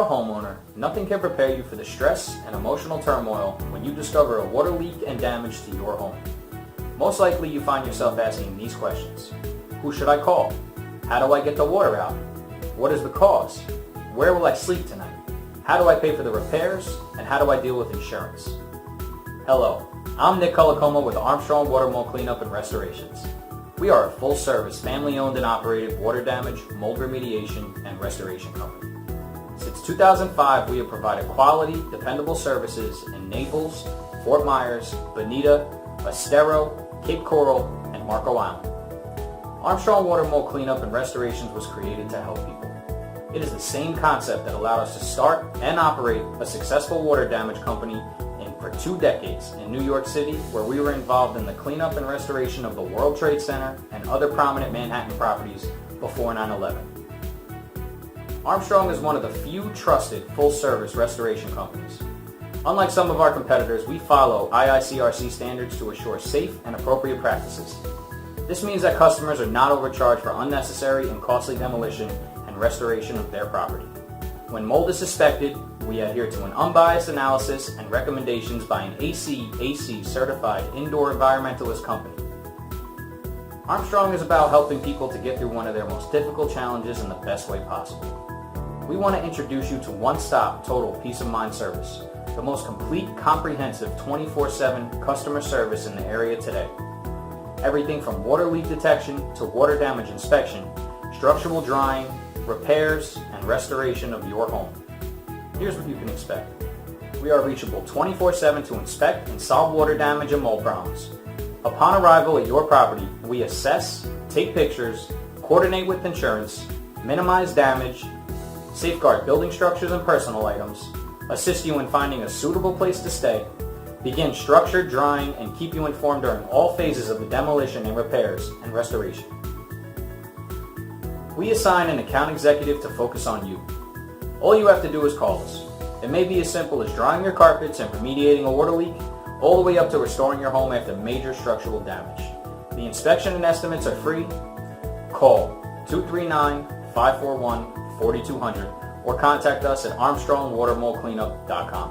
homeowner, nothing can prepare you for the stress and emotional turmoil when you discover a water leak and damage to your home. Most likely you find yourself asking these questions. Who should I call? How do I get the water out? What is the cause? Where will I sleep tonight? How do I pay for the repairs? And how do I deal with insurance? Hello, I'm Nick Colaiacomo with Armstrong Water Mold Cleanup and Restorations. We are a full-service, family-owned and operated water damage, mold remediation, and restoration company. Since 2005, we have provided quality, dependable services in Naples, Fort Myers, Bonita, Estero, Cape Coral, and Marco Island. Armstrong Water Mold Cleanup and Restorations was created to help people. It is the same concept that allowed us to start and operate a successful water damage company for 2 decades in New York City, where we were involved in the cleanup and restoration of the World Trade Center and other prominent Manhattan properties before 9/11. Armstrong is one of the few trusted full-service restoration companies. Unlike some of our competitors, we follow IICRC standards to assure safe and appropriate practices. This means that customers are not overcharged for unnecessary and costly demolition and restoration of their property. When mold is suspected, we adhere to an unbiased analysis and recommendations by an AC certified indoor environmentalist company. Armstrong is about helping people to get through one of their most difficult challenges in the best way possible. We want to introduce you to one-stop total peace of mind service, the most complete, comprehensive 24/7 customer service in the area today. Everything from water leak detection to water damage inspection, structural drying, repairs, and restoration of your home. Here's what you can expect. We are reachable 24/7 to inspect and solve water damage and mold problems. Upon arrival at your property, we assess, take pictures, coordinate with insurance, minimize damage, safeguard building structures and personal items, assist you in finding a suitable place to stay, begin structured drying, and keep you informed during all phases of the demolition and repairs and restoration. We assign an account executive to focus on you. All you have to do is call us. It may be as simple as drying your carpets and remediating a water leak, all the way up to restoring your home after major structural damage. The inspection and estimates are free. Call 239-541-4200 or contact us at armstrongwatermoldcleanup.com.